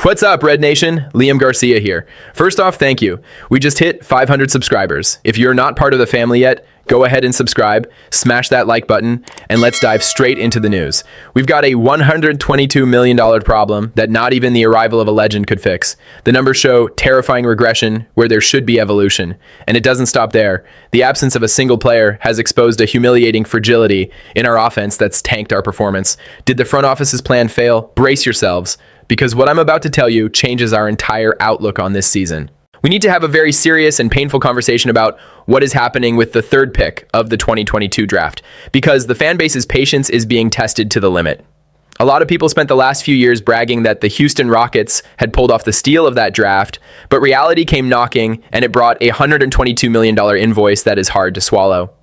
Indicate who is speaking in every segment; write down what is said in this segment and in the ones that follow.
Speaker 1: What's up, Red Nation? Liam Garcia here. First off, thank you. We just hit 500 subscribers. If you're not part of the family yet, go ahead and subscribe, smash that like button, and let's dive straight into the news. We've got a $122 million problem that not even the arrival of a legend could fix. The numbers show terrifying regression where there should be evolution. And it doesn't stop there. The absence of a single player has exposed a humiliating fragility in our offense that's tanked our performance. Did the front office's plan fail? Brace yourselves, because what I'm about to tell you changes our entire outlook on this season. We need to have a very serious and painful conversation about what is happening with the third pick of the 2022 draft, because the fan base's patience is being tested to the limit. A lot of people spent the last few years bragging that the Houston Rockets had pulled off the steal of that draft, but reality came knocking and it brought a $122 million invoice that is hard to swallow.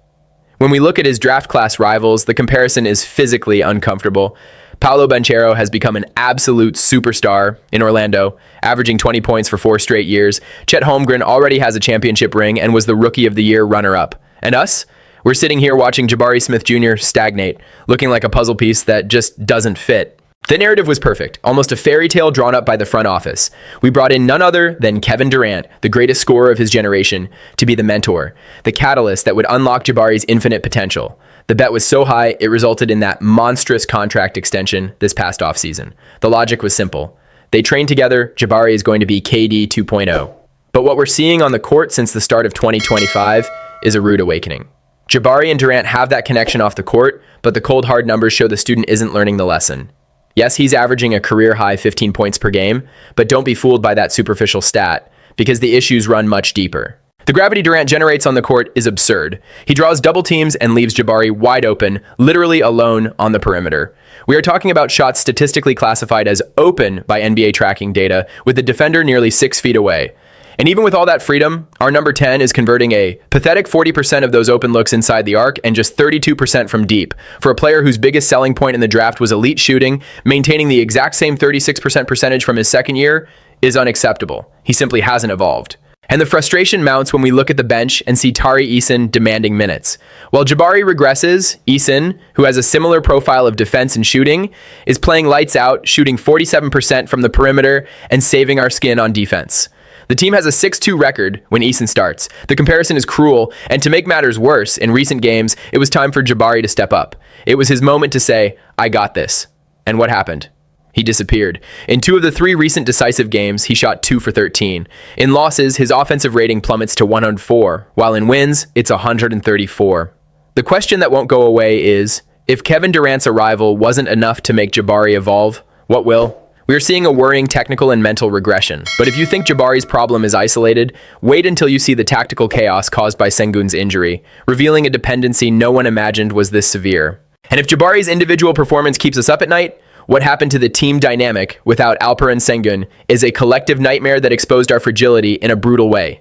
Speaker 1: When we look at his draft class rivals, the comparison is physically uncomfortable. Paolo Banchero has become an absolute superstar in Orlando, averaging 20 points for 4 straight years. Chet Holmgren already has a championship ring and was the Rookie of the Year runner-up. And us? We're sitting here watching Jabari Smith Jr. stagnate, looking like a puzzle piece that just doesn't fit. The narrative was perfect, almost a fairy tale drawn up by the front office. We brought in none other than Kevin Durant, the greatest scorer of his generation, to be the mentor, the catalyst that would unlock Jabari's infinite potential. The bet was so high, it resulted in that monstrous contract extension this past offseason. The logic was simple. They trained together, Jabari is going to be KD 2.0. But what we're seeing on the court since the start of 2025 is a rude awakening. Jabari and Durant have that connection off the court, but the cold hard numbers show the student isn't learning the lesson. Yes, he's averaging a career-high 15 points per game, but don't be fooled by that superficial stat, because the issues run much deeper. The gravity Durant generates on the court is absurd. He draws double teams and leaves Jabari wide open, literally alone on the perimeter. We are talking about shots statistically classified as open by NBA tracking data, with the defender nearly 6 feet away. And even with all that freedom, our number 10 is converting a pathetic 40% of those open looks inside the arc and just 32% from deep. For a player whose biggest selling point in the draft was elite shooting, maintaining the exact same 36% percentage from his second year is unacceptable. He simply hasn't evolved. And the frustration mounts when we look at the bench and see Tari Eason demanding minutes. While Jabari regresses, Eason, who has a similar profile of defense and shooting, is playing lights out, shooting 47% from the perimeter and saving our skin on defense. The team has a 6-2 record when Eason starts. The comparison is cruel, and to make matters worse, in recent games, it was time for Jabari to step up. It was his moment to say, "I got this." And what happened? He disappeared. In 2 of the 3 recent decisive games, he shot 2 for 13. In losses, his offensive rating plummets to 104, while in wins, it's 134. The question that won't go away is, if Kevin Durant's arrival wasn't enough to make Jabari evolve, what will? We are seeing a worrying technical and mental regression, but if you think Jabari's problem is isolated, wait until you see the tactical chaos caused by Sengun's injury, revealing a dependency no one imagined was this severe. And if Jabari's individual performance keeps us up at night, what happened to the team dynamic without Alperen Sengun is a collective nightmare that exposed our fragility in a brutal way.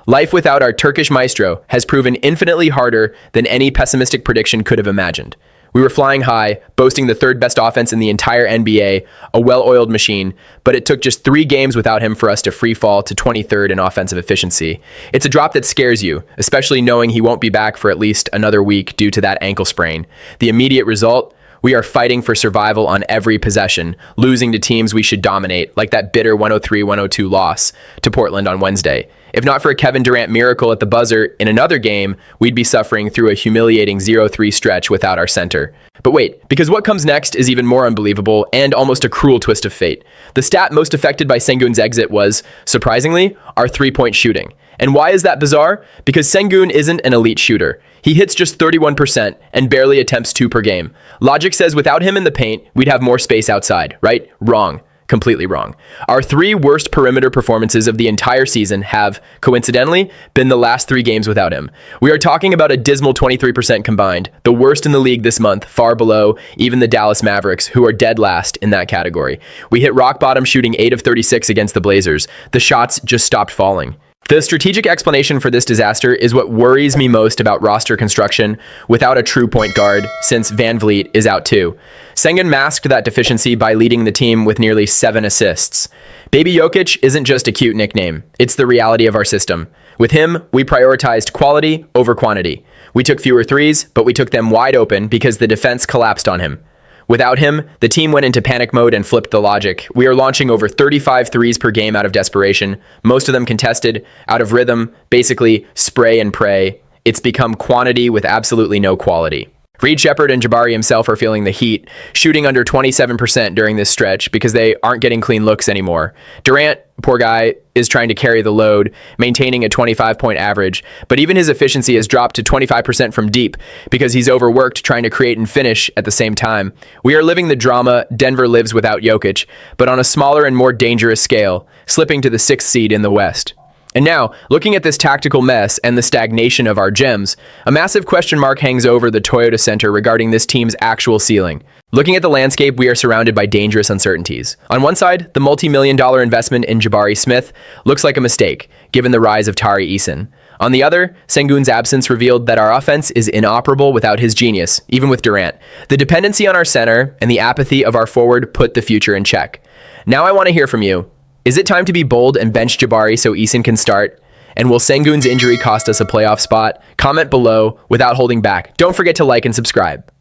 Speaker 1: Life without our Turkish maestro has proven infinitely harder than any pessimistic prediction could have imagined. We were flying high, boasting the 3rd best offense in the entire NBA, a well-oiled machine, but it took just 3 games without him for us to free fall to 23rd in offensive efficiency. It's a drop that scares you, especially knowing he won't be back for at least another week due to that ankle sprain. The immediate result? We are fighting for survival on every possession, losing to teams we should dominate, like that bitter 103-102 loss to Portland on Wednesday. If not for a Kevin Durant miracle at the buzzer in another game, we'd be suffering through a humiliating 0-3 stretch without our center. But wait, because what comes next is even more unbelievable and almost a cruel twist of fate. The stat most affected by Sengun's exit was, surprisingly, our 3-point shooting. And why is that bizarre? Because Sengun isn't an elite shooter. He hits just 31% and barely attempts 2 per game. Logic says without him in the paint, we'd have more space outside, right? Wrong. Completely wrong. Our 3 worst perimeter performances of the entire season have, coincidentally, been the last 3 games without him. We are talking about a dismal 23% combined, the worst in the league this month, far below even the Dallas Mavericks, who are dead last in that category. We hit rock bottom shooting 8 of 36 against the Blazers. The shots just stopped falling. The strategic explanation for this disaster is what worries me most about roster construction without a true point guard, since Van Vliet is out too. Sengun masked that deficiency by leading the team with nearly 7 assists. Baby Jokic isn't just a cute nickname, it's the reality of our system. With him, we prioritized quality over quantity. We took fewer threes, but we took them wide open because the defense collapsed on him. Without him, the team went into panic mode and flipped the logic. We are launching over 35 threes per game out of desperation, most of them contested, out of rhythm, basically spray and pray. It's become quantity with absolutely no quality. Reed Shepherd and Jabari himself are feeling the heat, shooting under 27% during this stretch because they aren't getting clean looks anymore. Durant, poor guy, is trying to carry the load, maintaining a 25-point average, but even his efficiency has dropped to 25% from deep because he's overworked trying to create and finish at the same time. We are living the drama Denver lives without Jokic, but on a smaller and more dangerous scale, slipping to the 6th seed in the West. And now, looking at this tactical mess and the stagnation of our gems, a massive question mark hangs over the Toyota Center regarding this team's actual ceiling. Looking at the landscape, we are surrounded by dangerous uncertainties. On one side, the multi-million-dollar investment in Jabari Smith looks like a mistake, given the rise of Tari Eason. On the other, Sengun's absence revealed that our offense is inoperable without his genius, even with Durant. The dependency on our center and the apathy of our forward put the future in check. Now I want to hear from you. Is it time to be bold and bench Jabari so Eason can start? And will Sengun's injury cost us a playoff spot? Comment below without holding back. Don't forget to like and subscribe.